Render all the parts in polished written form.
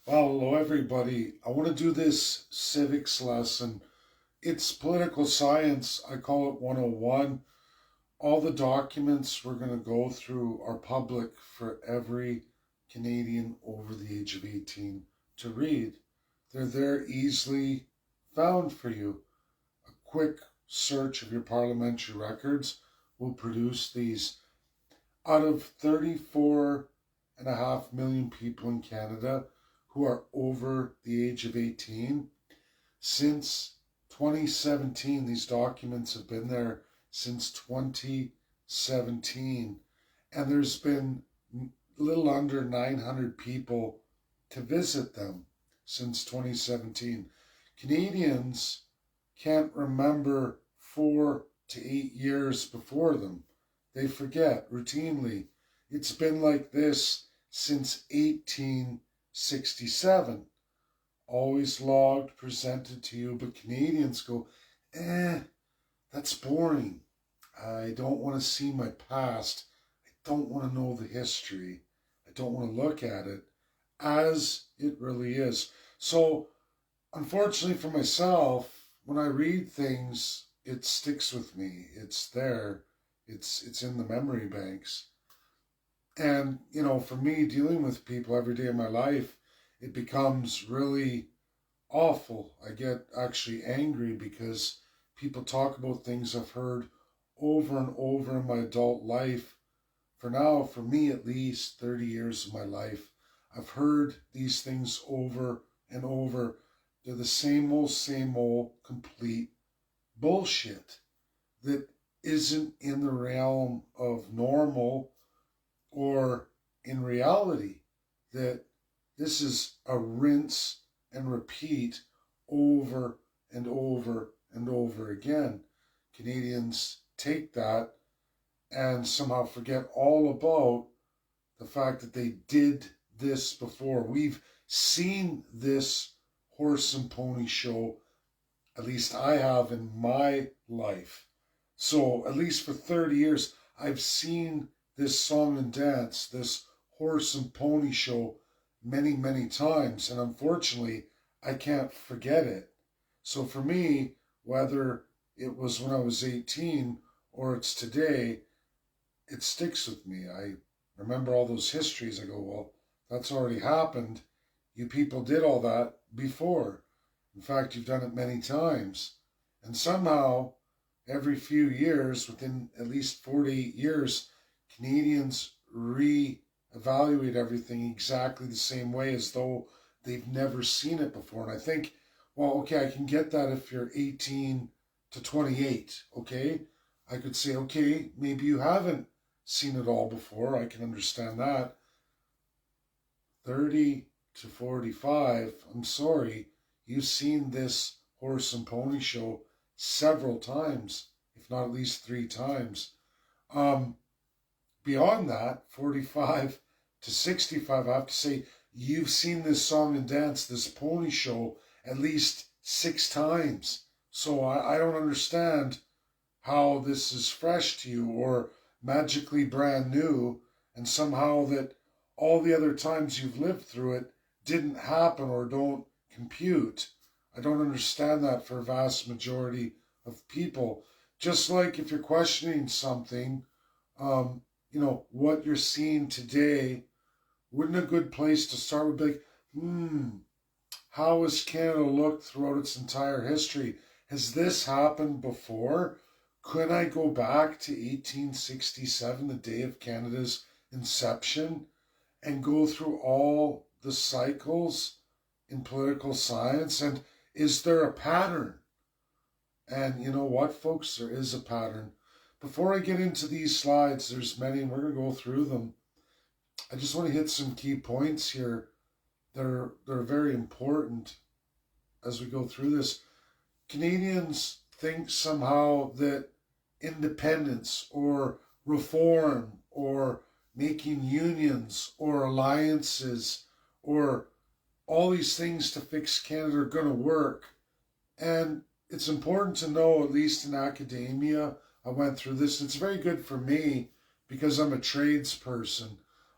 Well, hello everybody. I want to do this civics lesson. It's political science. I call it 101. All the documents we're going to go through are public for every Canadian over the age of 18 to read. They're there easily found for you. A quick search of your parliamentary records will produce these. Out of 34.5 million people in Canada who are over the age of 18, since 2017, these documents have been there since 2017, and there's been a little under 900 people to visit them since 2017. Canadians can't remember 4 to 8 years before them. They forget routinely. It's been like this since 1867. Always logged, presented to you, but Canadians go, that's boring. I don't want to see my past. I don't want to know the history. I don't want to look at it as it really is. So, unfortunately for myself, when I read things, it sticks with me. It's there. It's in the memory banks. And, for me, dealing with people every day of my life, it becomes really awful. I get actually angry because people talk about things I've heard over and over in my adult life. For now, for me at least, 30 years of my life, I've heard these things over and over. They're the same old, complete bullshit that isn't in the realm of normal or in reality, that this is a rinse and repeat over and over and over again. Canadians take that and somehow forget all about the fact that they did this before. We've seen this horse and pony show, at least I have in my life. So, at least for 30 years, I've seen this song and dance, this horse and pony show many, many times. And unfortunately, I can't forget it. So for me, whether it was when I was 18 or it's today, it sticks with me. I remember all those histories. I go, well, that's already happened. You people did all that before. In fact, you've done it many times. And somehow, every few years, within at least 40 years, Canadians re-evaluate everything exactly the same way as though they've never seen it before. And I think, well, okay, I can get that if you're 18 to 28, okay? I could say, okay, maybe you haven't seen it all before. I can understand that. 30 to 45, I'm sorry, you've seen this horse and pony show several times, if not at least 3 times. Um, Beyond that, 45 to 65, I have to say, you've seen this song and dance, this pony show, at least 6 times. So I don't understand how this is fresh to you or magically brand new, and somehow that all the other times you've lived through it didn't happen or don't compute. I don't understand that for a vast majority of people. Just like if you're questioning something, um, what you're seeing today, wouldn't a good place to start would be like, how has Canada looked throughout its entire history? Has this happened before? Could I go back to 1867, the day of Canada's inception, and go through all the cycles in political science? And is there a pattern? And you know what, folks? There is a pattern. Before I get into these slides, there's many, and we're going to go through them. I just want to hit some key points here. They're very important as we go through this. Canadians think somehow that independence or reform or making unions or alliances or all these things to fix Canada are going to work. And it's important to know, at least in academia, I went through this. It's very good for me because I'm a tradesperson.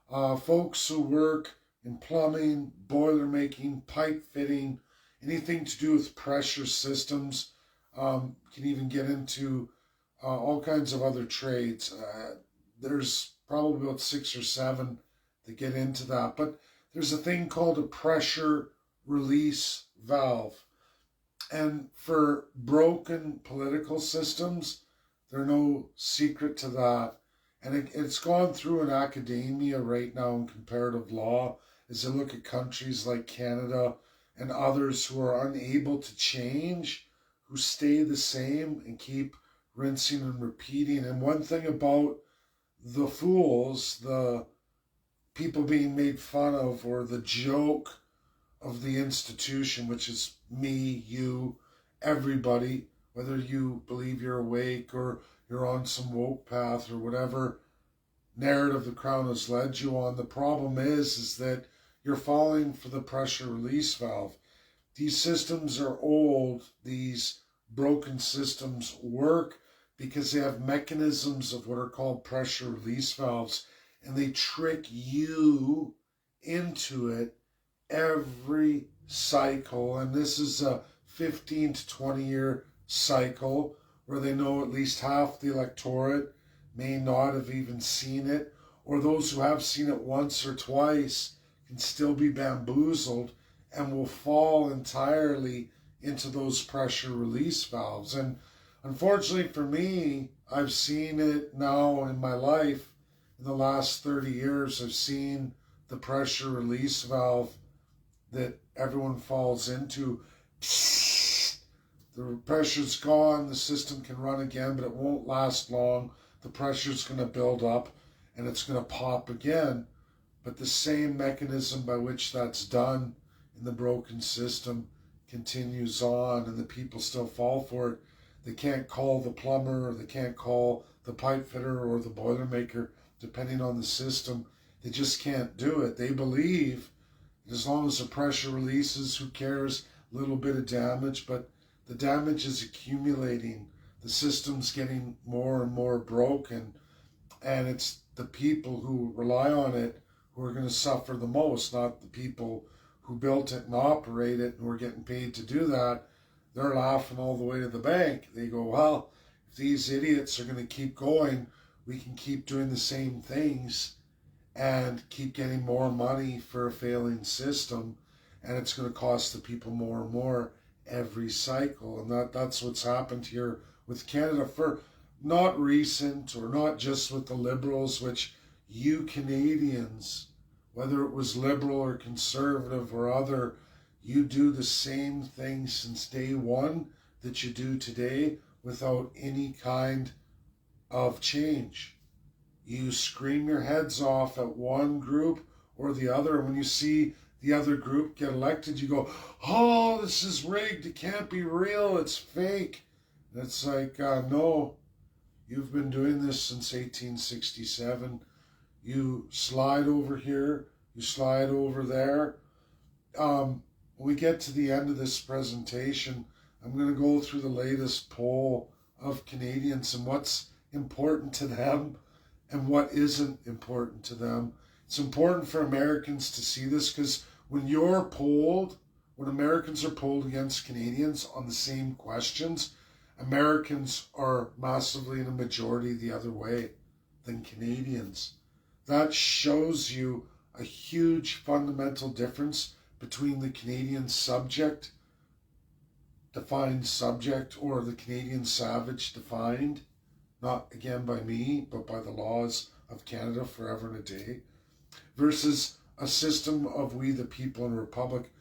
Folks who work in plumbing, boiler making, pipe fitting, anything to do with pressure systems. Can even get into all kinds of other trades. There's probably about 6 or 7 that get into that. But there's a thing called a pressure release valve. And for broken political systems, there's no secret to that. And it's gone through in academia right now in comparative law as I look at countries like Canada and others who are unable to change, who stay the same and keep rinsing and repeating. And one thing about the fools, the people being made fun of, or the joke of the institution, which is me, you, everybody, whether you believe you're awake or you're on some woke path or whatever narrative the Crown has led you on. The problem is that you're falling for the pressure release valve. These systems are old. These broken systems work because they have mechanisms of what are called pressure release valves, and they trick you into it every cycle. And this is a 15 to 20 year cycle where they know at least half the electorate may not have even seen it, or those who have seen it once or twice can still be bamboozled and will fall entirely into those pressure release valves. And unfortunately for me, I've seen it now in my life. In the last 30 years, I've seen the pressure release valve that everyone falls into. The pressure's gone, the system can run again, but it won't last long. The pressure's going to build up and it's going to pop again. But the same mechanism by which that's done in the broken system continues on, and the people still fall for it. They can't call the plumber, or they can't call the pipe fitter or the boiler maker, depending on the system. They just can't do it. They believe that as long as the pressure releases, who cares? A little bit of damage, but the damage is accumulating. The system's getting more and more broken, and it's the people who rely on it who are going to suffer the most, not the people who built it and operate it and who are getting paid to do that. They're laughing all the way to the bank. They go, well, if these idiots are going to keep going, we can keep doing the same things and keep getting more money for a failing system, and it's going to cost the people more and more every cycle. And that's what's happened here with Canada, for not recent, or not just with the Liberals, which you Canadians, whether it was Liberal or Conservative or other, you do the same thing since day one that you do today without any kind of change. You scream your heads off at one group or the other. When you see the other group get elected, you go, oh, this is rigged. It can't be real. It's fake. And it's like, no, you've been doing this since 1867. You slide over here, you slide over there. When we get to the end of this presentation, I'm going to go through the latest poll of Canadians and what's important to them and what isn't important to them. It's important for Americans to see this, because when you're polled, when Americans are polled against Canadians on the same questions, Americans are massively in a majority the other way than Canadians. That shows you a huge fundamental difference between the Canadian subject, defined subject, or the Canadian savage defined, not again by me, but by the laws of Canada forever and a day, versus a system of we the people and republic.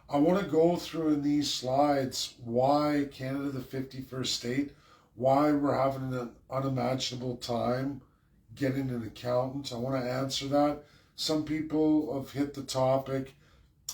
I want to go through in these slides why Canada, the 51st state, why we're having an unimaginable time getting an accountant. I want to answer that. Some people have hit the topic,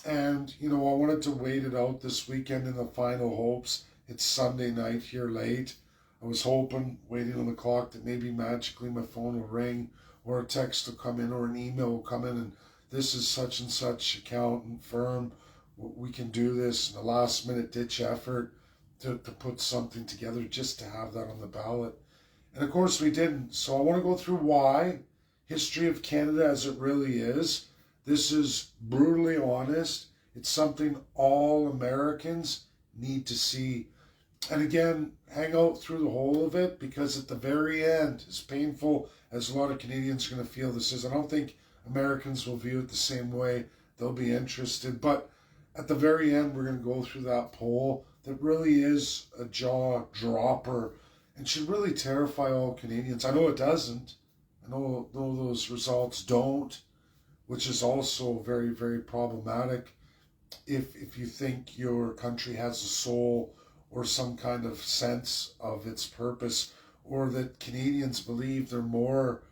and I wanted to wait it out this weekend in the final hopes. It's Sunday night here late. I was hoping, waiting on the clock, that maybe magically my phone will ring, or a text will come in, or an email will come in, and this is such and such accountant firm. We can do this in a last minute ditch effort to put something together just to have that on the ballot. And of course we didn't. So I want to go through why, history of Canada as it really is, This is brutally honest. It's something all Americans need to see. And again, hang out through the whole of it, because at the very end, as painful as a lot of Canadians are going to feel this is, I don't think Americans will view it the same way. They'll be interested. But at the very end, we're going to go through that poll that really is a jaw dropper and should really terrify all Canadians. I know it doesn't. I know those results don't, which is also very, very problematic if you think your country has a soul or some kind of sense of its purpose, or that Canadians believe they're more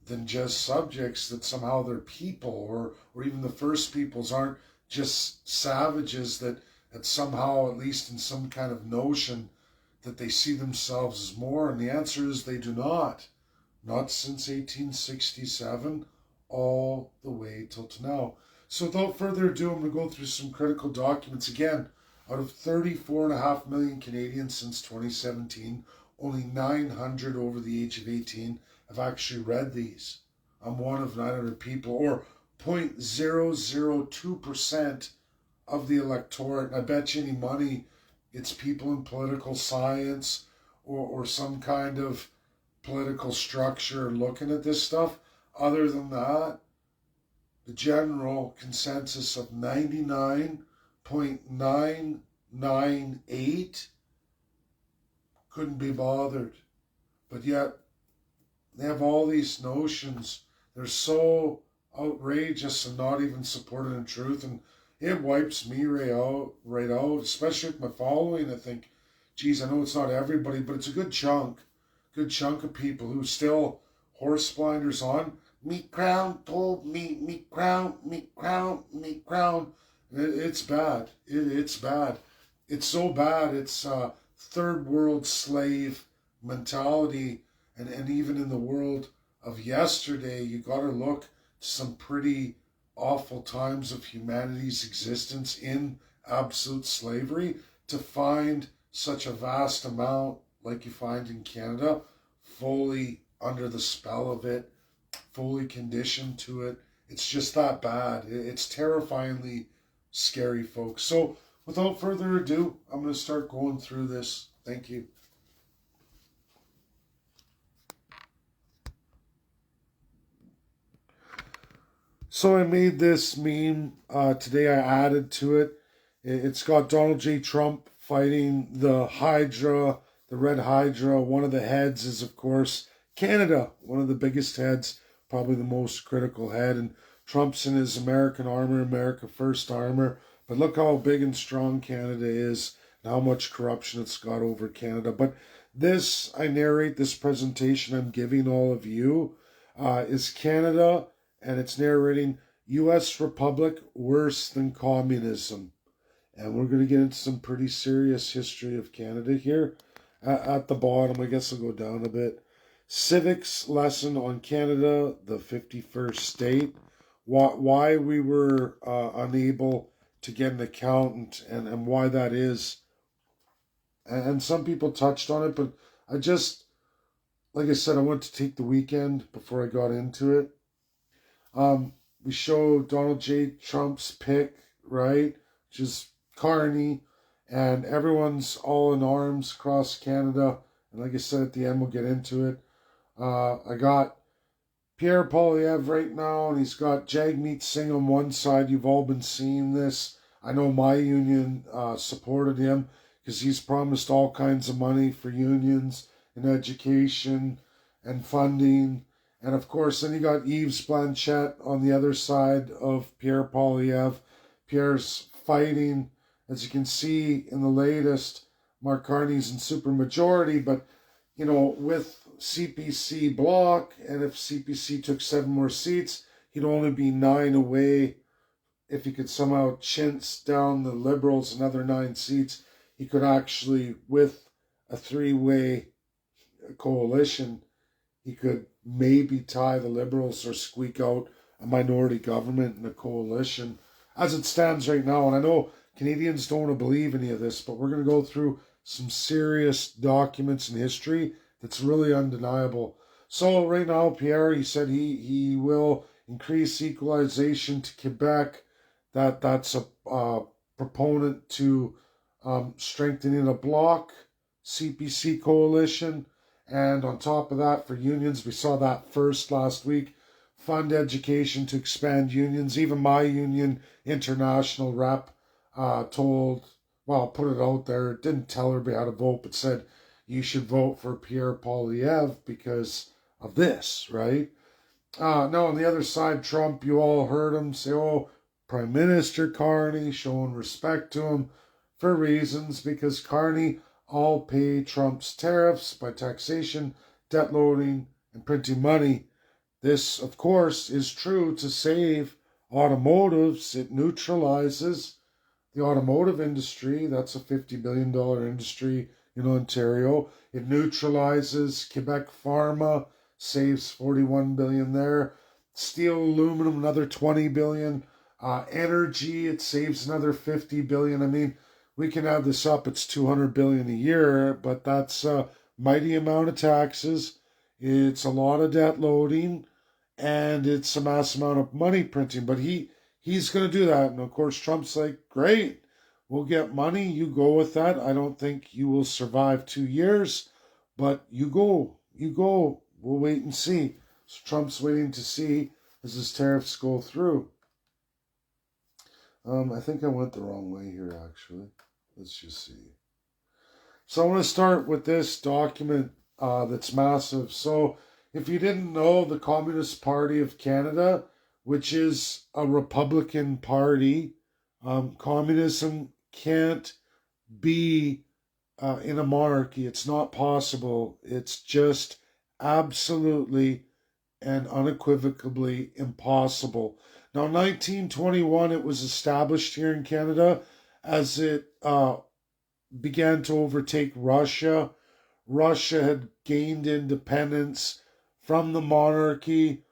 than just subjects, that somehow they're people, or even the First Peoples aren't just savages, that somehow, at least in some kind of notion, that they see themselves as more. And the answer is they do not. Not since 1867, all the way till now. So without further ado, I'm going to go through some critical documents. Again, out of 34.5 million Canadians since 2017, only 900 over the age of 18 have actually read these. I'm one of 900 people, or 0.002% of the electorate. And I bet you any money it's people in political science or some kind of political structure looking at this stuff. Other than that, the general consensus of 99.998 couldn't be bothered. But yet, they have all these notions. They're so outrageous and not even supported in truth. And it wipes me right out, especially with my following. I think, geez, I know it's not everybody, but it's a good chunk of people who still horse blinders on. Me crown told me, me crown. It's bad. It's bad. It's so bad. It's third world slave mentality. And even in the world of yesterday, you got to look to some pretty awful times of humanity's existence in absolute slavery to find such a vast amount, like you find in Canada, fully under the spell of it, fully conditioned to it. It's just that bad. It's terrifyingly scary, folks. So without further ado, I'm going to start going through this. Thank you. So I made this meme today. I added to it. It's got Donald J. Trump fighting the Hydra, the Red Hydra. One of the heads is, of course, Canada. One of the biggest heads, probably the most critical head. And Trump's in his American armor, America First armor. But look how big and strong Canada is and how much corruption it's got over Canada. But this, I narrate this presentation I'm giving all of you, is Canada. And it's narrating U.S. Republic worse than communism. And we're going to get into some pretty serious history of Canada here. At the bottom, I guess I'll go down a bit. Civics lesson on Canada, the 51st state. Why we were unable to get an accountant and why that is. And some people touched on it, but I just, like I said, I wanted to take the weekend before I got into it. We show Donald J. Trump's pick, right? Which is Carney, and everyone's all in arms across Canada. And like I said, at the end, we'll get into it. I got Pierre Poilievre right now, and he's got Jagmeet Singh on one side. You've all been seeing this. I know my union supported him because he's promised all kinds of money for unions and education and funding. And of course, then you got Yves Blanchette on the other side of Pierre Poilievre. Pierre's fighting, as you can see in the latest, Mark Carney's in supermajority, but, you know, with CPC block, and if CPC took 7 more seats, he'd only be 9 away. If he could somehow chintz down the Liberals another 9 seats, he could actually, with a 3-way coalition, he could maybe tie the Liberals or squeak out a minority government and a coalition as it stands right now. And I know Canadians don't want to believe any of this, but we're going to go through some serious documents in history that's really undeniable. So right now, Pierre, he said he will increase equalization to Quebec. That's a proponent to strengthening a bloc, CPC coalition. And on top of that, for unions, we saw that first last week. Fund education to expand unions. Even my union international rep told, well, put it out there, didn't tell everybody how to vote, but said you should vote for Pierre Poilievre because of this, right? No, on the other side, Trump, you all heard him say, oh, Prime Minister Carney, showing respect to him for reasons, because Carney all pay Trump's tariffs by taxation, debt loading, and printing money. This, of course, is true to save automotives. It neutralizes the automotive industry. That's a $50 billion industry in Ontario. It neutralizes Quebec Pharma, saves $41 billion there. Steel, aluminum, another $20 billion. Energy, it saves another $50 billion. I mean, we can add this up. It's $200 billion a year, but that's a mighty amount of taxes. It's a lot of debt loading, and it's a mass amount of money printing. But he's going to do that. And of course, Trump's like, great, we'll get money. You go with that. I don't think you will survive 2 years, but you go. We'll wait and see. So Trump's waiting to see as his tariffs go through. I think I went the wrong way here, actually. Let's just see. So I want to start with this document that's massive. So if you didn't know, the Communist Party of Canada, which is a Republican party, communism can't be in a monarchy. It's not possible. It's just absolutely and unequivocally impossible. Now, 1921, it was established here in Canada as it began to overtake Russia. Russia had gained independence from the monarchy.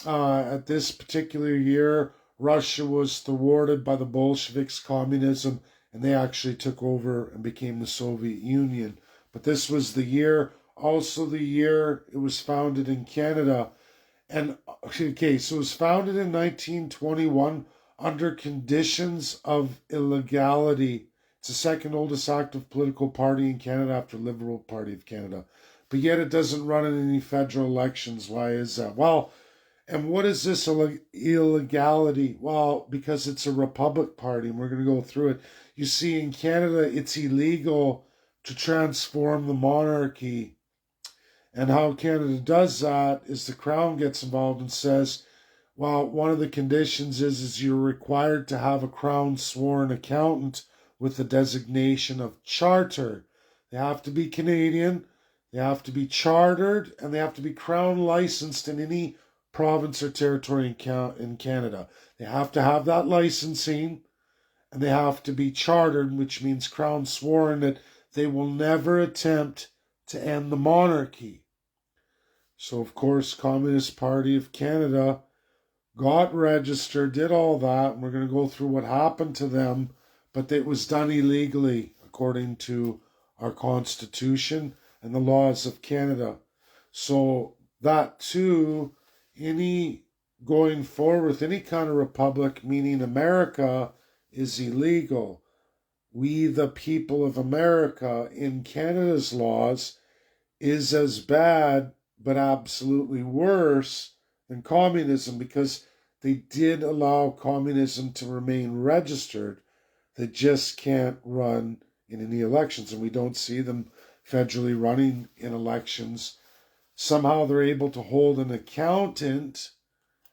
At this particular year, Russia was thwarted by the Bolsheviks, communism, and they actually took over and became the Soviet Union. But this was the year, also the year it was founded in Canada. And okay, so it was founded in 1921 under conditions of illegality. It's the second oldest active political party in Canada after Liberal Party of Canada. But yet it doesn't run in any federal elections. Why is that? Well, and what is this illegality? Well, because it's a Republic Party, and we're going to go through it. You see, in Canada, it's illegal to transform the monarchy. And how Canada does that is the Crown gets involved and says, well, one of the conditions is you're required to have a Crown sworn accountant with the designation of charter. They have to be Canadian, they have to be chartered, and they have to be Crown licensed in any province or territory in Canada. They have to have that licensing, and they have to be chartered, which means Crown sworn that they will never attempt to end the monarchy. So, of course, Communist Party of Canada got registered, did all that, and we're going to go through what happened to them, but it was done illegally according to our Constitution and the laws of Canada. So that too, any going forward with any kind of republic, meaning America, is illegal. We, the people of America, in Canada's laws, is as bad, but absolutely worse than communism, because they did allow communism to remain registered. They just can't run in any elections, and we don't see them federally running in elections. Somehow they're able to hold an accountant,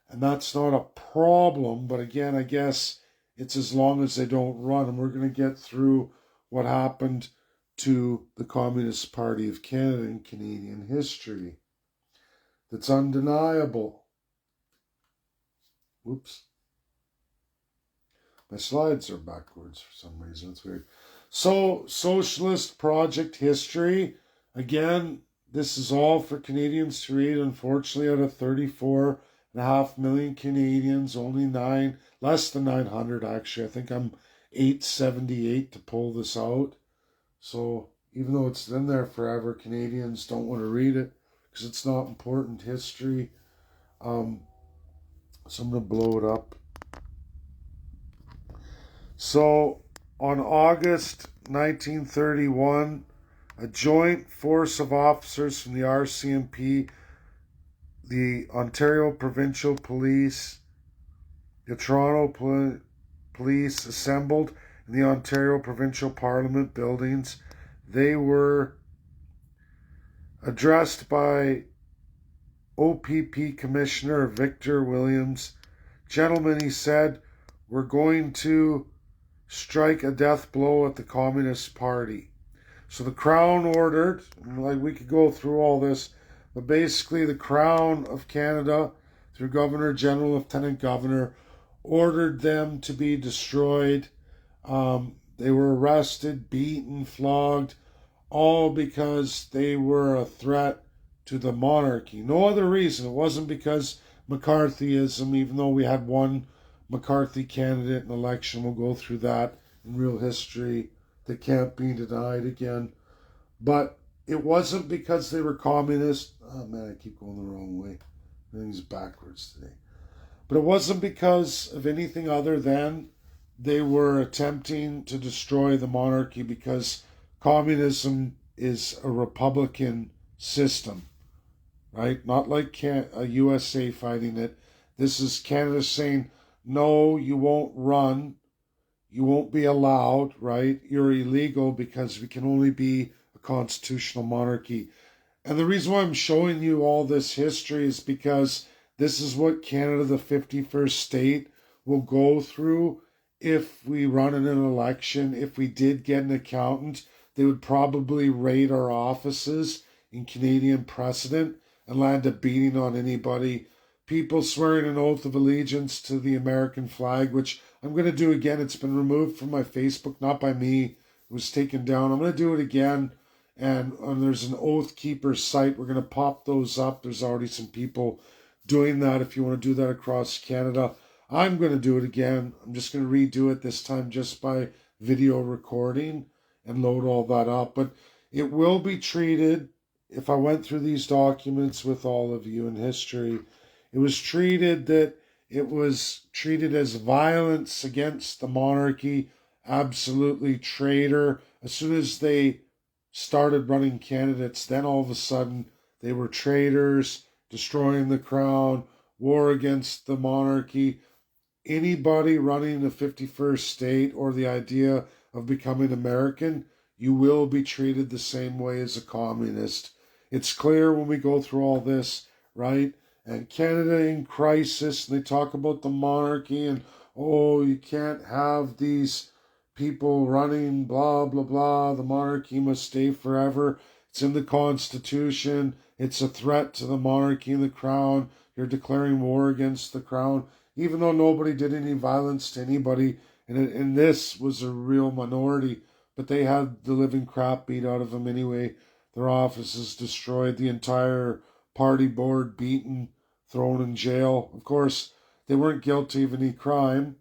and that's not a problem. But again, I guess it's as long as they don't run. And we're going to get through what happened to the Communist Party of Canada in Canadian history. That's undeniable. Whoops. My slides are backwards for some reason. It's weird. So, Socialist Project history. Again, this is all for Canadians to read. Unfortunately, out of 34.5 million Canadians, only less than 900 actually. I think I'm 878 to pull this out. So, even though it's been there forever, Canadians don't want to read it because it's not important history. So I'm going to blow it up. So on August 1931, a joint force of officers from the RCMP, the Ontario Provincial Police, the Toronto Police assembled in the Ontario Provincial Parliament buildings. They were addressed by OPP Commissioner Victor Williams. Gentlemen, he said, we're going to strike a death blow at the Communist Party. So the Crown ordered, like we could go through all this, but basically the Crown of Canada, through Governor General, Lieutenant Governor, ordered them to be destroyed. They were arrested, beaten, flogged, all because they were a threat to the monarchy. No other reason. It wasn't because McCarthyism, even though we had one McCarthy candidate in election. We'll go through that in real history that can't be denied again. But it wasn't because they were communist. Oh man, I keep going the wrong way. Everything's backwards today. But it wasn't because of anything other than they were attempting to destroy the monarchy, because communism is a republican system, right? Not like a USA fighting it. This is Canada saying, no, you won't run. You won't be allowed, right? You're illegal because we can only be a constitutional monarchy. And the reason why I'm showing you all this history is because this is what Canada, the 51st state, will go through if we run in an election. If we did get an accountant, they would probably raid our offices in Canadian precedent and land a beating on anybody. People swearing an oath of allegiance to the American flag, which I'm going to do again. It's been removed from my Facebook, not by me. It was taken down. I'm going to do it again. And there's an Oath Keepers site. We're going to pop those up. There's already some people doing that if you want to do that across Canada. I'm going to do it again. I'm just going to redo it this time just by video recording and load all that up. But it will be treated, if I went through these documents with all of you in history, it was treated as violence against the monarchy, absolutely traitor. As soon as they started running candidates, then all of a sudden they were traitors, destroying the crown, war against the monarchy. Anybody running the 51st state or the idea of becoming American, you will be treated the same way as a communist. It's clear when we go through all this, right? And Canada in crisis, and they talk about the monarchy and, oh, you can't have these people running, blah, blah, blah. The monarchy must stay forever. It's in the Constitution. It's a threat to the monarchy and the crown. You're declaring war against the crown, even though nobody did any violence to anybody. And this was a real minority, but they had the living crap beat out of them anyway. Their offices destroyed, the entire party board beaten, thrown in jail. Of course, they weren't guilty of any crime.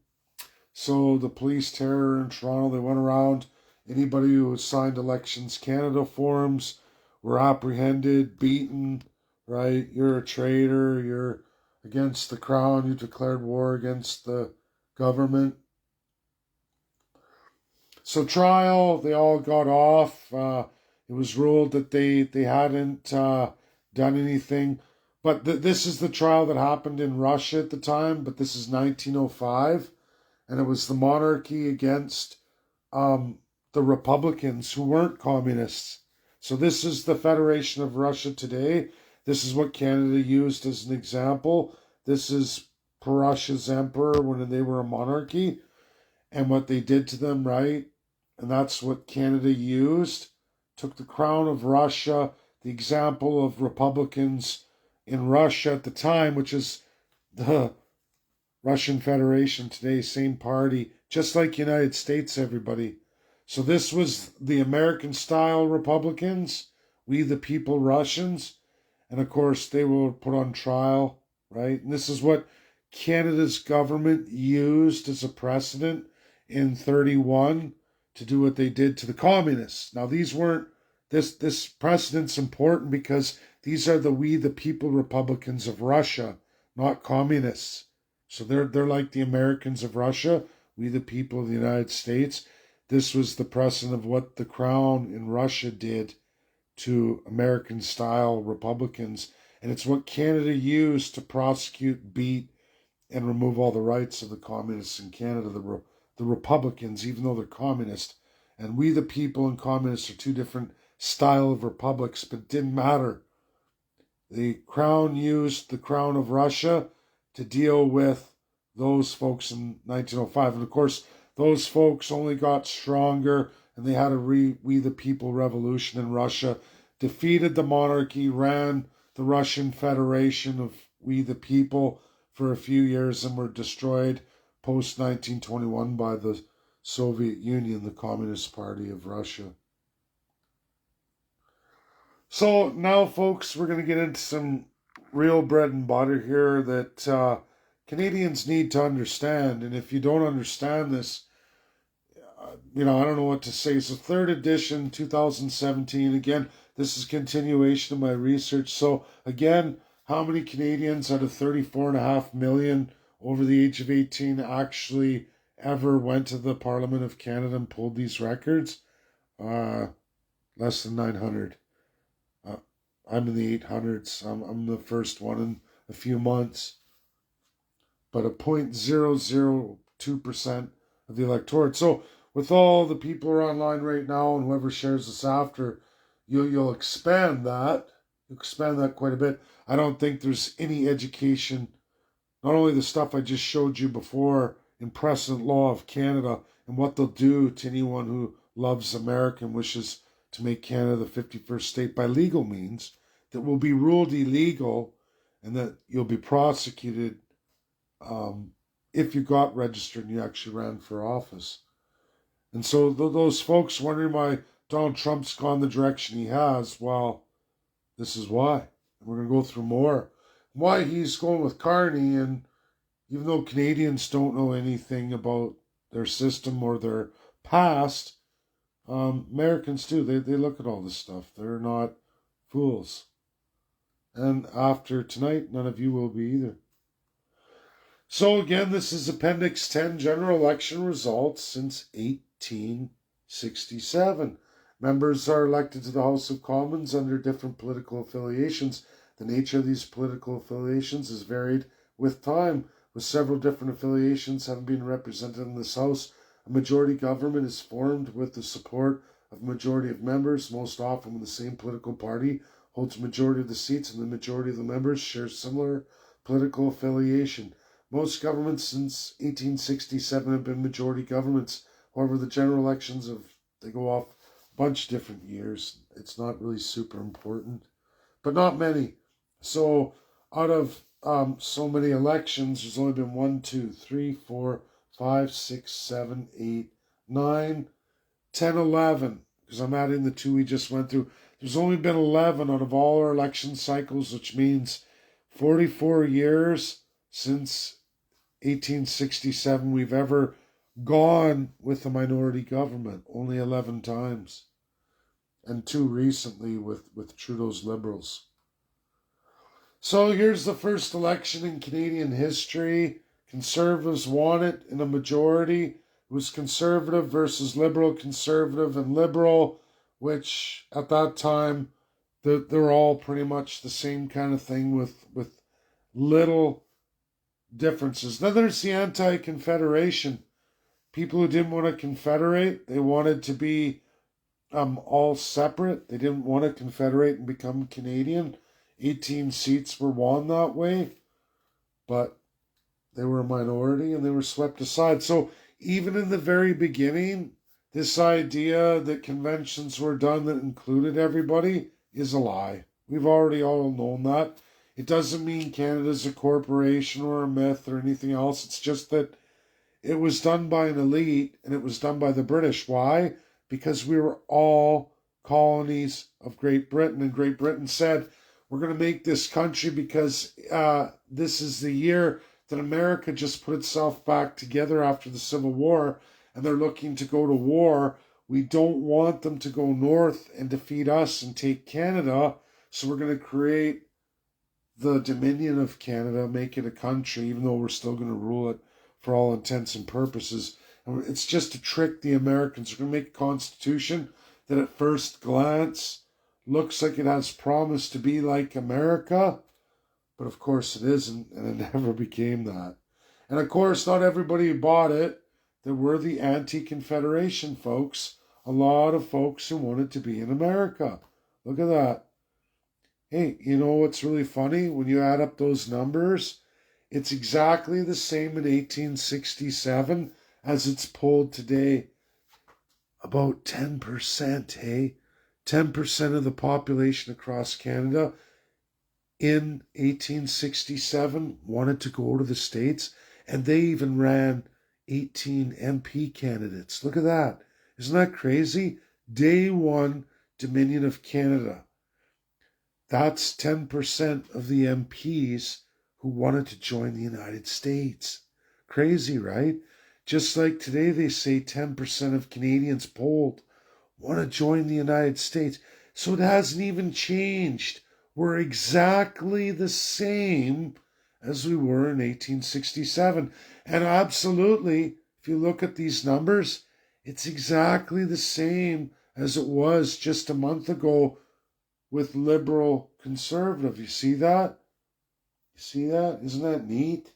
So the police terror in Toronto, they went around. Anybody who signed Elections Canada forms were apprehended, beaten, right? You're a traitor. You're against the crown. You declared war against the government. So trial, they all got off. It was ruled that they hadn't done anything. But this is the trial that happened in Russia at the time, but this is 1905. And it was the monarchy against the Republicans who weren't communists. So this is the Federation of Russia today. This is what Canada used as an example. This is Russia's emperor when they were a monarchy and what they did to them, right? And that's what Canada used. Took the crown of Russia, the example of Republicans in Russia at the time, which is the Russian Federation today, same party, just like United States, everybody. So this was the American-style Republicans, we the people Russians, and of course they were put on trial, right? And this is what Canada's government used as a precedent in 31 to do what they did to the communists. Now these weren't, this precedent's important because these are the we the people Republicans of Russia, not communists. So they're like the Americans of Russia, we the people of the United States. This was the precedent of what the crown in Russia did to American style Republicans. And it's what Canada used to prosecute, beat, and remove all the rights of the communists in Canada, the Republicans, even though they're communist. And we the people and communists are two different style of republics, but it didn't matter. The crown used the crown of Russia to deal with those folks in 1905. And of course, those folks only got stronger, and they had a We the People revolution in Russia, defeated the monarchy, ran the Russian Federation of We the People for a few years, and were destroyed post 1921 by the Soviet Union, the Communist Party of Russia. So now, folks, we're going to get into some real bread and butter here that Canadians need to understand. And if you don't understand this, I don't know what to say. So third edition, 2017. Again, this is continuation of my research. So again, how many Canadians out of 34.5 million over the age of 18 actually ever went to the Parliament of Canada and pulled these records? Less than 900. I'm in the 800s. I'm the first one in a few months. But a 0.002% of the electorate. So with all the people who are online right now and whoever shares this after, you'll expand that. You'll expand that quite a bit. I don't think there's any education, not only the stuff I just showed you before in precedent law of Canada and what they'll do to anyone who loves America and wishes to make Canada the 51st state by legal means, that will be ruled illegal and that you'll be prosecuted if you got registered and you actually ran for office. And so those folks wondering why Donald Trump's gone the direction he has, well, this is why. And we're going to go through more. Why he's going with Carney, and even though Canadians don't know anything about their system or their past, Americans do. They look at all this stuff. They're not fools. And after tonight, none of you will be either. So again, this is Appendix 10, General Election Results since 1867. Members are elected to the House of Commons under different political affiliations. The nature of these political affiliations is varied with time, with several different affiliations having been represented in this House. A majority government is formed with the support of a majority of members, most often when the same political party holds a majority of the seats and the majority of the members share similar political affiliation. Most governments since 1867 have been majority governments. However, the general elections they go off a bunch of different years. It's not really super important, but not many. So out of so many elections, there's only been 1, 2, 3, 4, 5, 6, 7, 8, 9, 10, 11. Because I'm adding the 2 we just went through. There's only been 11 out of all our election cycles, which means 44 years since 1867 we've ever gone with a minority government. Only 11 times. And 2 recently with Trudeau's Liberals. So here's the first election in Canadian history. Conservatives won it in a majority. It was Conservative versus Liberal, Conservative and Liberal, which at that time, they're all pretty much the same kind of thing with little differences. Then there's the anti-Confederation. People who didn't want to confederate, they wanted to be all separate. They didn't want to confederate and become Canadian. 18 seats were won that way, but they were a minority and they were swept aside. So even in the very beginning, this idea that conventions were done that included everybody is a lie. We've already all known that. It doesn't mean Canada's a corporation or a myth or anything else. It's just that it was done by an elite and it was done by the British. Why? Because we were all colonies of Great Britain, and Great Britain said, we're going to make this country because this is the year that America just put itself back together after the Civil War, and they're looking to go to war. We don't want them to go north and defeat us and take Canada, so we're going to create the Dominion of Canada, make it a country, even though we're still going to rule it for all intents and purposes. And it's just to trick the Americans. We're going to make a constitution that at first glance looks like it has promise to be like America, but of course it isn't, and it never became that. And of course, not everybody bought it. There were the anti-Confederation folks, a lot of folks who wanted to be in America. Look at that. Hey, you know what's really funny? When you add up those numbers, it's exactly the same in 1867 as it's polled today. About 10%, hey? 10% of the population across Canada in 1867 wanted to go to the States, and they even ran 18 MP candidates. Look at that. Isn't that crazy? Day one, Dominion of Canada. That's 10% of the MPs who wanted to join the United States. Crazy, right? Just like today they say 10% of Canadians polled want to join the United States. So it hasn't even changed. We're exactly the same as we were in 1867. And absolutely, if you look at these numbers, it's exactly the same as it was just a month ago with Liberal Conservative. You see that? You see that? Isn't that neat?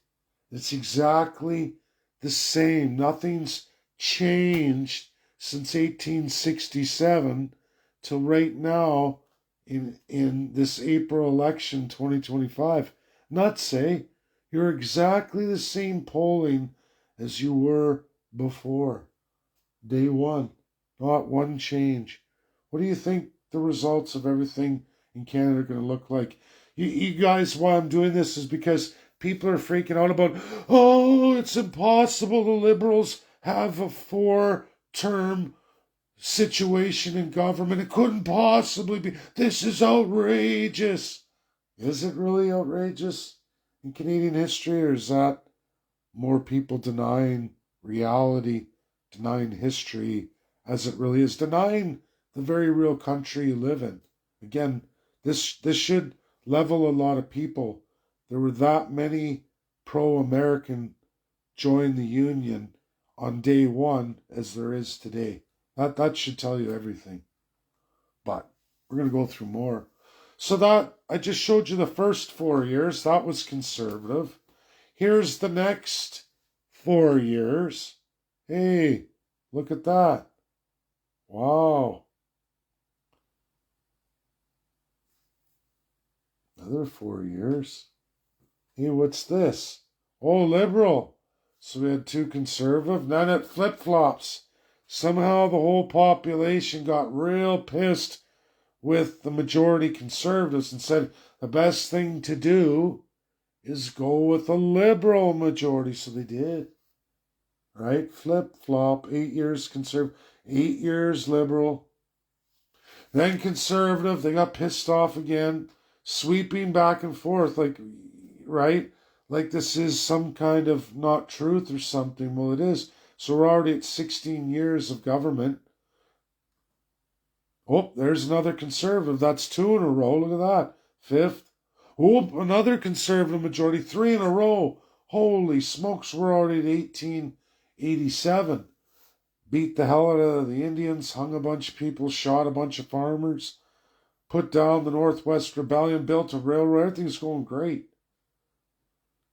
It's exactly the same. Nothing's changed since 1867 till right now in this April election 2025. Nuts, say you're exactly the same polling as you were before. Day one. Not one change. What do you think the results of everything in Canada are going to look like? You guys, why I'm doing this is because people are freaking out about, oh, it's impossible. The Liberals have a 4-term situation in government. It couldn't possibly be. This is outrageous. Is it really outrageous in Canadian history, or is that more people denying reality, denying history as it really is, denying the very real country you live in? Again, this should level a lot of people. There were that many pro-American join the Union on day one as there is today. That should tell you everything. But we're going to go through more. So that, I just showed you the first 4 years. That was Conservative. Here's the next 4 years. Hey, look at that. Wow. Another 4 years. Hey, what's this? Oh, Liberal. So we had 2 Conservative. Then it flip-flops. Somehow the whole population got real pissed with the majority Conservatives and said the best thing to do is go with a Liberal majority. So they did. Right? Flip-flop. 8 years Conservative. 8 years Liberal. Then Conservative. They got pissed off again. Sweeping back and forth. Like, right? Like this is some kind of not truth or something. Well, it is. So we're already at 16 years of government. Oh, there's another Conservative. That's 2 in a row. Look at that. 5th. Oh, another Conservative majority. 3 in a row. Holy smokes, we're already at 1887. Beat the hell out of the Indians, hung a bunch of people, shot a bunch of farmers, put down the Northwest Rebellion, built a railroad. Everything's going great.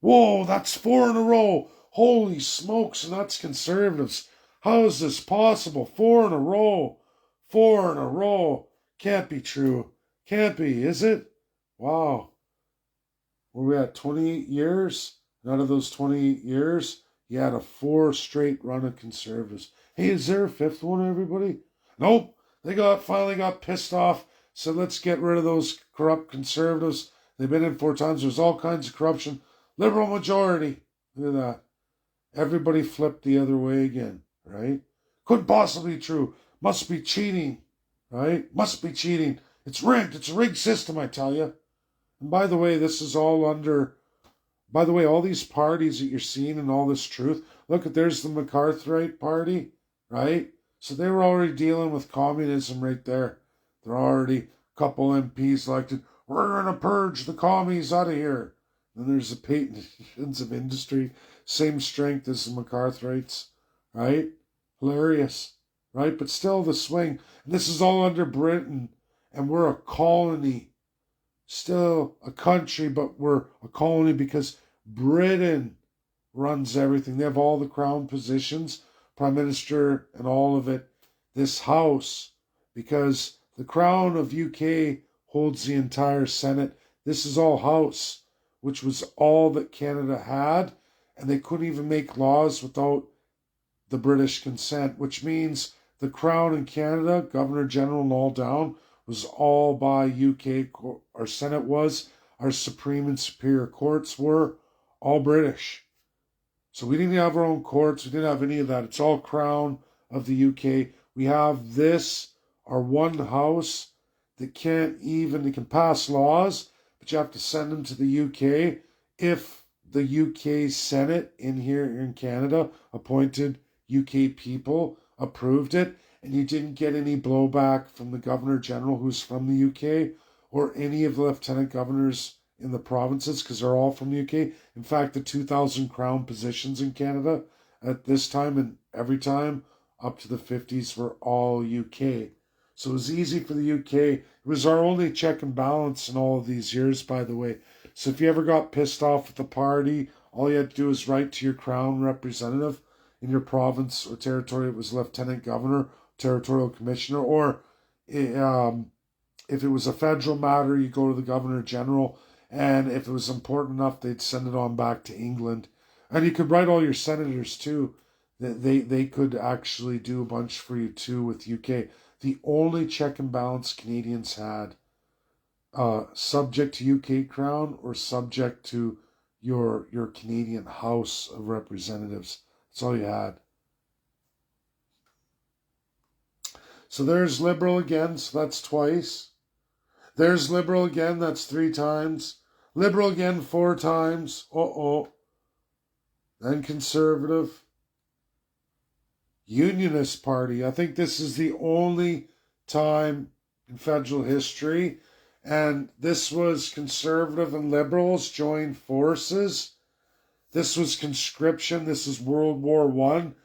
Whoa, that's 4 in a row. Holy smokes, and that's Conservatives. How is this possible? 4 in a row. 4 in a row. Can't be true. Can't be, is it? Wow. Were we at 28 years? And out of those 28 years, you had a 4 straight run of Conservatives. Hey, is there a 5th one, everybody? Nope. They finally got pissed off. Said, let's get rid of those corrupt Conservatives. They've been in 4 times. There's all kinds of corruption. Liberal majority. Look at that. Everybody flipped the other way again, right? Couldn't possibly be true. Must be cheating, right? Must be cheating. It's rigged. It's a rigged system, I tell you. And by the way, this is all under... By the way, all these parties that you're seeing and all this truth, look, there's the McCarthyite party, right? So they were already dealing with communism right there. They're already a couple MPs elected. we're going to purge the commies out of here. Then there's the Patents of Industry, same strength as the McCarthyites, right? Hilarious, right? But still the swing. And this is all under Britain, and we're a colony. Still a country, but we're a colony because Britain runs everything. They have all the crown positions, prime minister and all of it. This house, because the crown of UK holds the entire Senate. This is all house, which was all that Canada had, and they couldn't even make laws without the British consent, which means the crown in Canada, Governor General and all down, was all by UK. Our Senate was, our Supreme and Superior Courts were all British. So we didn't have our own courts. We didn't have any of that. It's all crown of the UK. We have this, our one house that can't even, they can pass laws, but you have to send them to the UK. If the UK Senate in here in Canada appointed UK people, approved it, and you didn't get any blowback from the Governor General who's from the UK or any of the Lieutenant Governors in the provinces, because they're all from the UK. In fact, the 2,000 crown positions in Canada at this time and every time up to the 50s were all UK. So it was easy for the UK. It was our only check and balance in all of these years, by the way. So if you ever got pissed off with the party, all you had to do is write to your crown representative in your province or territory. It was lieutenant governor, territorial commissioner, or if it was a federal matter, you go to the governor general. And if it was important enough, they'd send it on back to England. And you could write all your senators too. They could actually do a bunch for you too with UK. The only check and balance Canadians had, subject to UK crown or subject to your Canadian House of Representatives. That's all you had. So there's Liberal again, so that's twice. There's Liberal again, that's 3 times. Liberal again 4 times. Then Conservative. Unionist Party. I think this is the only time in federal history. And this was Conservative and Liberals joined forces. This was conscription. This is World War One.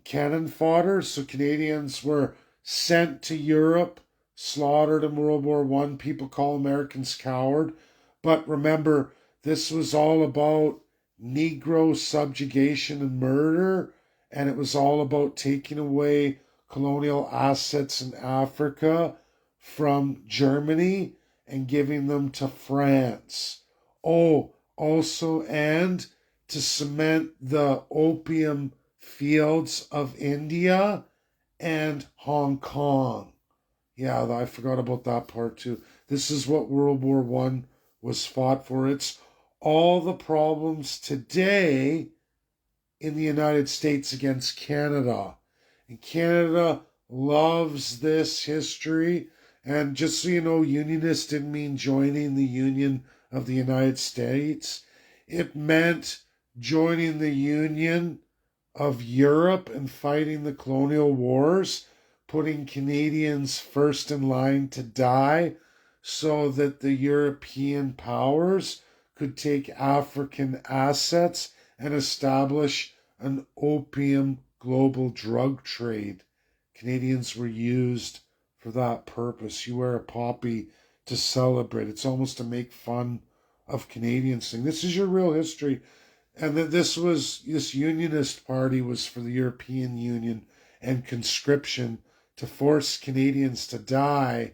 Cannon fodder. So Canadians were sent to Europe, slaughtered in World War One. People call Americans coward. But remember, this was all about Negro subjugation and murder. And it was all about taking away colonial assets in Africa from Germany and giving them to France. Oh, also, and to cement the opium fields of India and Hong Kong. Yeah, I forgot about that part too. This is what World War One was fought for. It's all the problems today in the United States against Canada. And Canada loves this history. And just so you know, unionist didn't mean joining the Union of the United States. It meant joining the Union of Europe and fighting the colonial wars, putting Canadians first in line to die so that the European powers could take African assets and establish an opium global drug trade. Canadians were used for that purpose. You wear a poppy to celebrate. It's almost to make fun of Canadians thing. This is your real history. And that this Unionist Party was for the European Union and conscription to force Canadians to die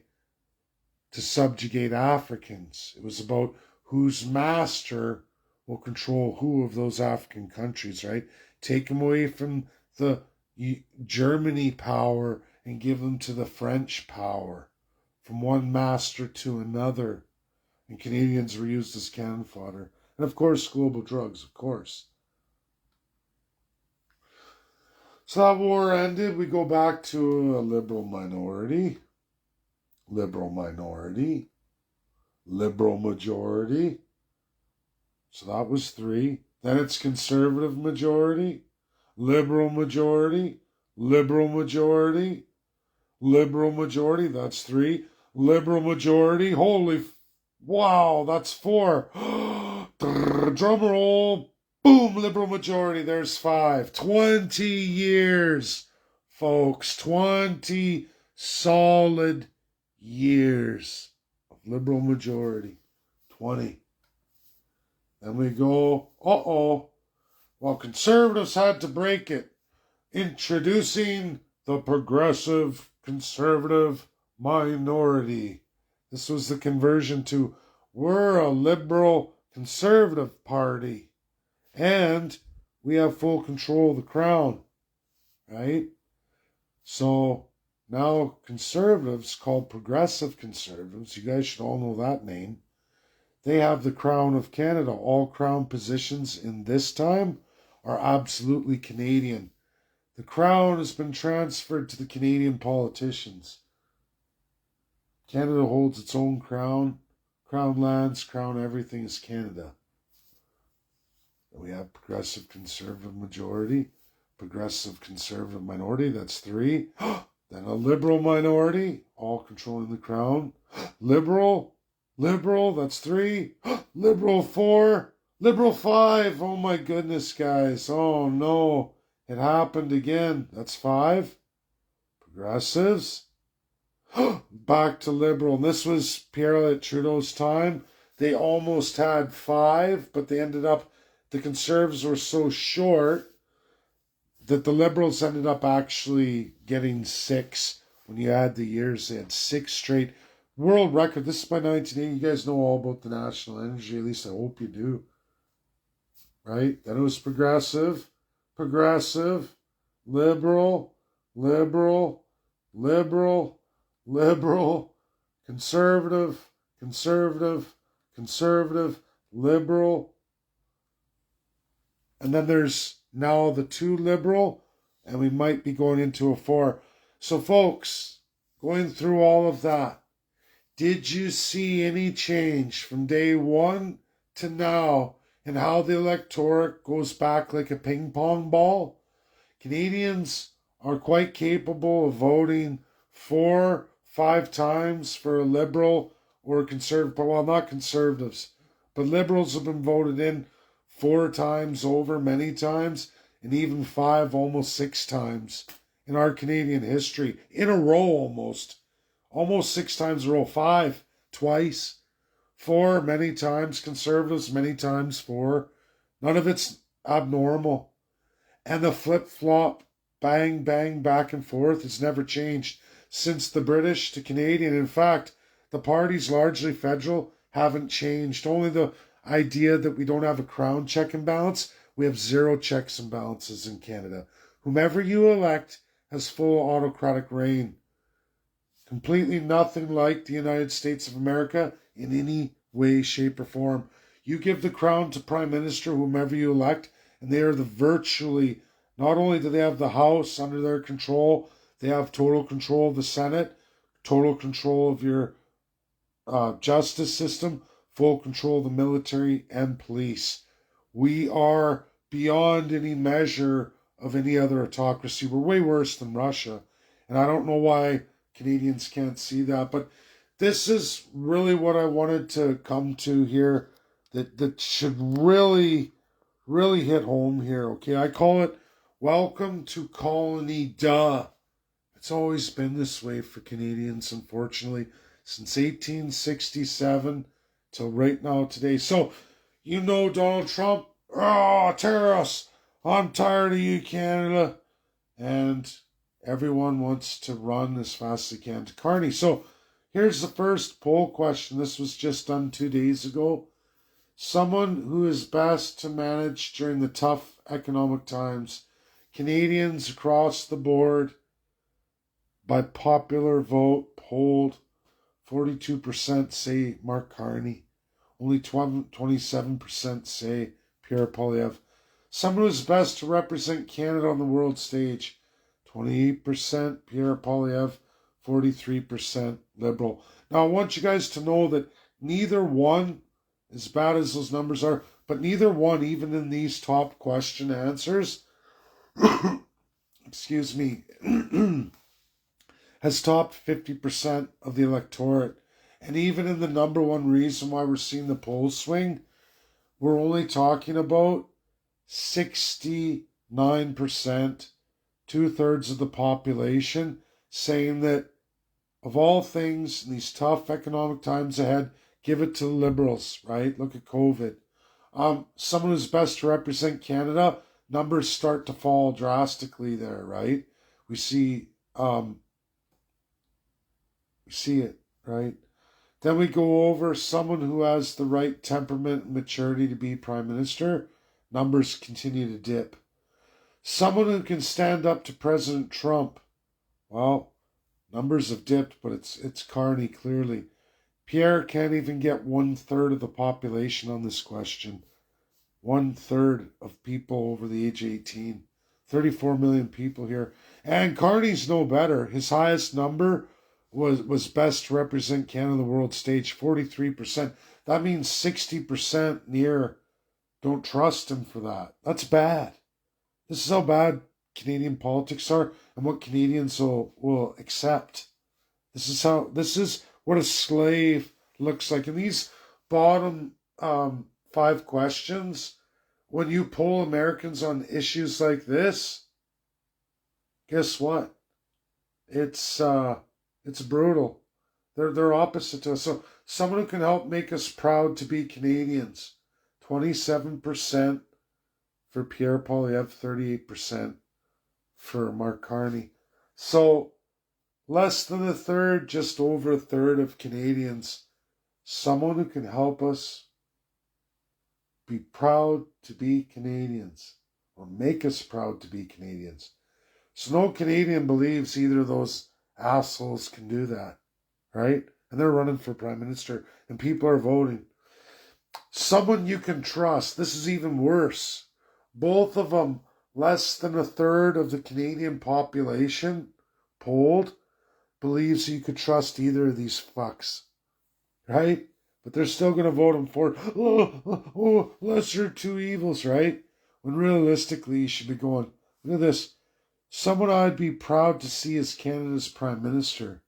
to subjugate Africans. It was about whose master will control who of those African countries, right? Take them away from the Germany power and give them to the French power, from one master to another. And Canadians were used as cannon fodder. And of course, global drugs, of course. So that war ended. We go back to a liberal minority, liberal majority. So that was 3. Then it's conservative majority, liberal majority, liberal majority, liberal majority. That's 3. Liberal majority. Holy Wow, that's 4. Drum roll. Boom, Liberal majority. There's 5. 20 years, folks. 20 solid years of Liberal majority. 20. Then we go, well, Conservatives had to break it. Introducing the Progressive Conservative minority. This was the conversion to we're a liberal conservative party and we have full control of the crown, right? So now conservatives, called progressive conservatives, you guys should all know that name, they have the crown of Canada. All crown positions in this time are absolutely Canadian. The crown has been transferred to the Canadian politicians. Canada holds its own crown. Crown lands, crown everything is Canada. We have progressive conservative majority, progressive conservative minority, that's 3. Then a liberal minority, all controlling the crown. Liberal, that's 3. Liberal 4, liberal 5. Oh my goodness, guys. Oh no, it happened again. That's 5. Progressives. Back to liberal. And this was Pierre Elliott Trudeau's time. They almost had 5, but they ended up, the Conservatives were so short that the Liberals ended up actually getting 6. When you add the years, they had 6 straight. World record. This is by 1980. You guys know all about the national energy. At least I hope you do. Right? Then it was progressive, liberal, conservative, liberal. And then there's now the 2 liberal, and we might be going into a 4. So folks, going through all of that, did you see any change from day 1 to now in how the electorate goes back like a ping pong ball? Canadians are quite capable of voting 4, 5 times for a liberal or a conservative. Well, not conservatives, but liberals have been voted in 4 times over, many times, and even 5, almost 6 times in our Canadian history, in a row almost 6 times in a row. 5 twice, 4 many times, conservatives many times, 4. None of it's abnormal. And the flip-flop, bang, bang, back and forth has never changed since the British to Canadian. In fact, the parties, largely federal, haven't changed. Only the idea that we don't have a crown check and balance. We have 0 checks and balances in Canada. Whomever you elect has full autocratic reign. Completely nothing like the United States of America in any way, shape, or form. You give the crown to Prime Minister, whomever you elect, and they are the virtually, not only do they have the House under their control, they have total control of the Senate, total control of your justice system, full control of the military and police. We are beyond any measure of any other autocracy. We're way worse than Russia. And I don't know why Canadians can't see that. But this is really what I wanted to come to here that should really, really hit home here. Okay, I call it Welcome to Colony Duh. It's always been this way for Canadians, unfortunately, since 1867 till right now today. So, you know Donald Trump, terrorists, I'm tired of you, Canada. And everyone wants to run as fast as they can to Carney. So, here's the first poll question. This was just done 2 days ago. Someone who is best to manage during the tough economic times. Canadians across the board, by popular vote, polled, 42% say Mark Carney. Only 27% say Pierre Poilievre. Someone who is best to represent Canada on the world stage. 28% Pierre Poilievre, 43% Liberal. Now, I want you guys to know that neither one, as bad as those numbers are, but neither one, even in these top question answers, excuse me, has topped 50% of the electorate. And even in the number one reason why we're seeing the polls swing, we're only talking about 69%, 2/3 of the population, saying that of all things in these tough economic times ahead, give it to the Liberals, right? Look at COVID. Someone who's best to represent Canada, numbers start to fall drastically there, right? We see it, right? Then we go over someone who has the right temperament and maturity to be prime minister. Numbers continue to dip. Someone who can stand up to President Trump. Well, numbers have dipped, but it's Carney clearly. Pierre can't even get 1/3 of the population on this question. 1/3 of people over the age of 18. 34 million people here. And Carney's no better. His highest number was best to represent Canada on the world stage, 43%. That means 60% near don't trust him for that. That's bad. This is how bad Canadian politics are and what Canadians will accept. This is what a slave looks like. And these bottom 5 questions, when you poll Americans on issues like this, guess what? It's brutal. They're opposite to us. So someone who can help make us proud to be Canadians. 27% for Pierre Poilievre, 38% for Mark Carney. So less than a third, just over a third of Canadians. Someone who can help us be proud to be Canadians, or make us proud to be Canadians. So no Canadian believes either of those assholes can do that, right? And they're running for prime minister, and people are voting. Someone you can trust. This is even worse. Both of them, less than a third of the Canadian population polled, believes you could trust either of these fucks, right? But they're still going to vote him for, lesser of two evils, right? When realistically, you should be going, look at this. Someone I'd be proud to see as Canada's prime minister.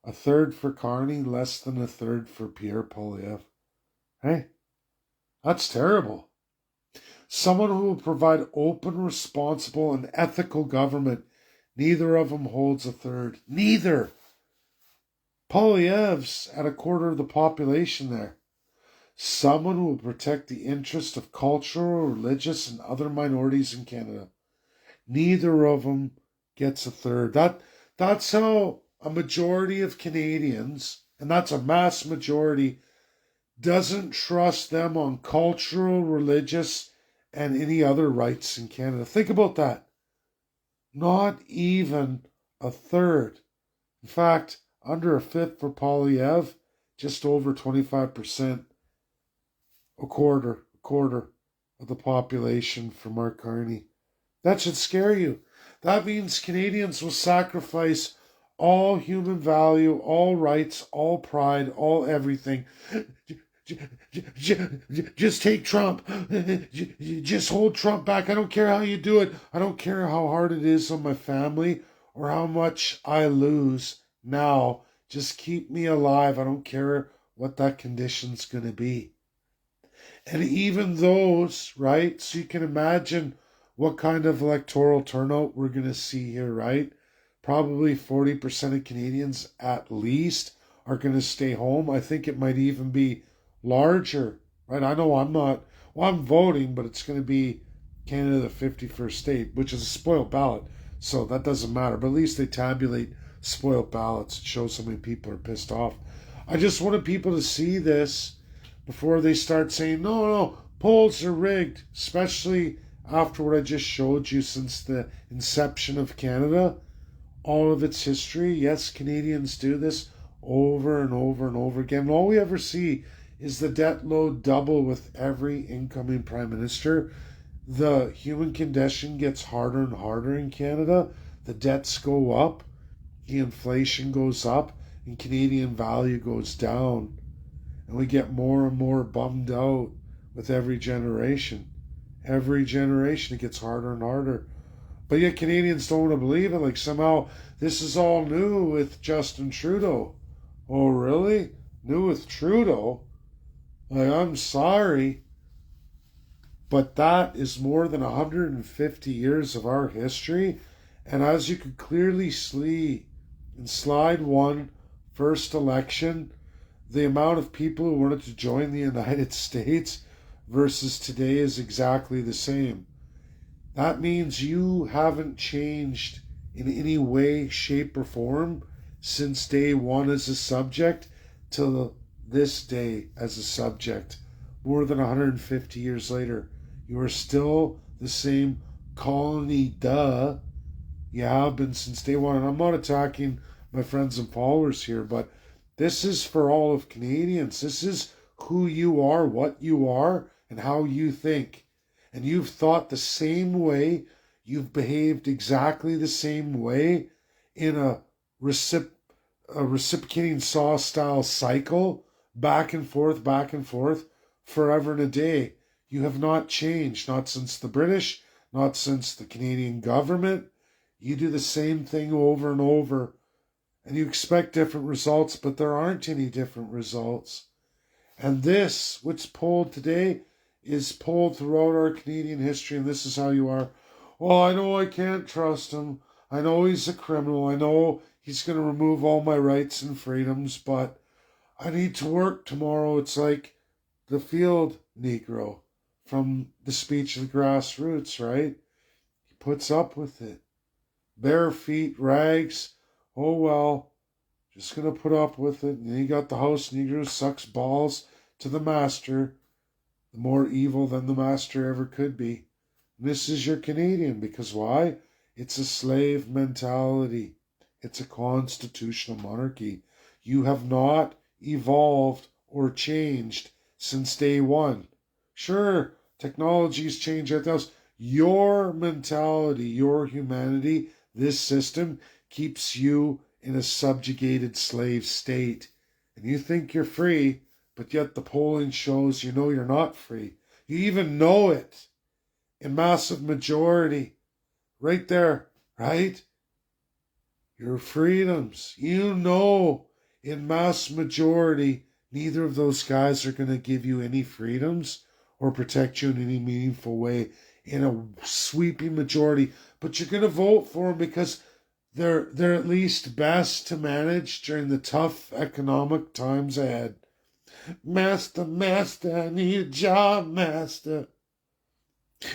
A third for Carney, less than a third for Pierre Poilievre. Hey, that's terrible. Someone who will provide open, responsible, and ethical government. Neither of them holds a third. Neither. Poilievre's at a quarter of the population there. Someone who will protect the interest of cultural, religious, and other minorities in Canada. Neither of them gets a third. That's how a majority of Canadians, and that's a mass majority, doesn't trust them on cultural, religious, and any other rights in Canada. Think about that. Not even a third. In fact, under a fifth for Poilievre, just over 25%, a quarter of the population for Mark Carney. That should scare you. That means Canadians will sacrifice all human value, all rights, all pride, all everything. Just take Trump. Just hold Trump back. I don't care how you do it. I don't care how hard it is on my family or how much I lose now. Just keep me alive. I don't care what that condition's going to be. And even those, right? So you can imagine what kind of electoral turnout we're going to see here, right? Probably 40% of Canadians at least are going to stay home. I think it might even be larger, right? I know I'm not, well, I'm voting, but it's going to be Canada, the 51st state, which is a spoiled ballot. So that doesn't matter. But at least they tabulate spoiled ballots. It shows how many people are pissed off. I just wanted people to see this before they start saying, no, polls are rigged, especially after what I just showed you since the inception of Canada, all of its history. Yes, Canadians do this over and over and over again. And all we ever see is the debt load double with every incoming prime minister. The human condition gets harder and harder in Canada. The debts go up, the inflation goes up, and Canadian value goes down. And we get more and more bummed out with every generation. Every generation it gets harder and harder. But yet Canadians don't want to believe it. Like somehow this is all new with Justin Trudeau. Oh, really? new with Trudeau. Like, I'm sorry, but that is more than 150 years of our history. And as you could clearly see in slide one, first election, the amount of people who wanted to join the United States versus today is exactly the same. That means you haven't changed in any way, shape, or form since day one as a subject till this day as a subject. More than 150 years later, you are still the same colony, duh. You have been since day one. And I'm not attacking my friends and followers here, but this is for all of Canadians. This is who you are, what you are, and how you think. And you've thought the same way, you've behaved exactly the same way in a reciprocating saw style cycle, back and forth, forever and a day. You have not changed, not since the British, not since the Canadian government. You do the same thing over and over, and you expect different results, but there aren't any different results. And this, what's polled today, is polled throughout our Canadian history, and this is how you are. Oh, I know I can't trust him. I know he's a criminal. I know he's going to remove all my rights and freedoms, but I need to work tomorrow. It's like the field Negro from the speech of the grassroots, right? He puts up with it. Bare feet, rags. Oh, well, just going to put up with it. And then you got the house Negro sucks balls to the master, the more evil than the master ever could be. And this is your Canadian, because why? It's a slave mentality. It's a constitutional monarchy. You have not evolved or changed since day one. Sure, technology's changed everything else. Your mentality, your humanity, this system keeps you in a subjugated slave state. And you think you're free, but yet the polling shows you know you're not free. You even know it in massive majority. Right there, right? Your freedoms. You know in mass majority neither of those guys are going to give you any freedoms or protect you in any meaningful way in a sweeping majority. But you're going to vote for them because they're at least best to manage during the tough economic times ahead. Master, I need a job, master.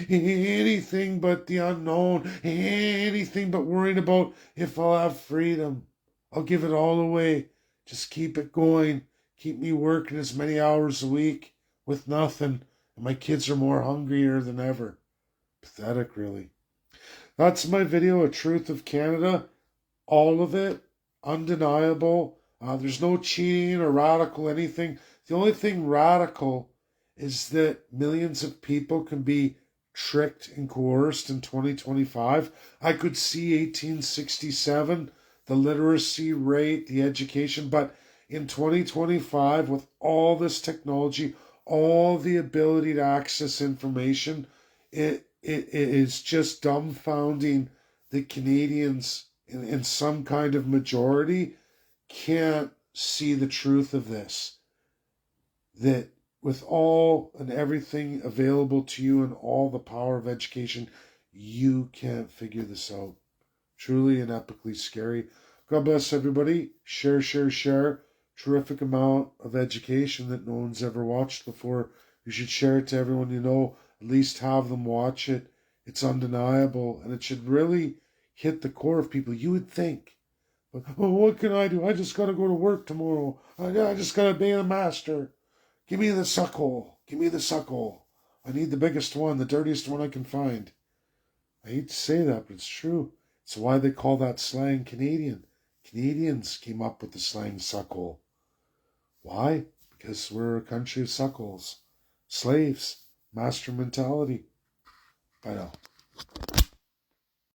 Anything but the unknown. Anything but worrying about if I'll have freedom. I'll give it all away. Just keep it going. Keep me working as many hours a week with nothing. And my kids are more hungrier than ever. Pathetic, really. That's my video, A Truth of Canada. All of it. Undeniable. There's no cheating or radical anything. The only thing radical is that millions of people can be tricked and coerced in 2025. I could see 1867, the literacy rate, the education, but in 2025, with all this technology, all the ability to access information, it is just dumbfounding that Canadians in some kind of majority can't see the truth of this. That with all and everything available to you and all the power of education, you can't figure this out. Truly and epically scary. God bless everybody. Share. Terrific amount of education that no one's ever watched before. You should share it to everyone you know. At least have them watch it. It's undeniable. And it should really hit the core of people. You would think. But, oh, what can I do? I just got to go to work tomorrow. I just got to be a master. Give me the suckle. Give me the suckle. I need the biggest one, the dirtiest one I can find. I hate to say that, but it's true. It's why they call that slang Canadian. Canadians came up with the slang suckle. Why? Because we're a country of suckles. Slaves. Master mentality. Bye now.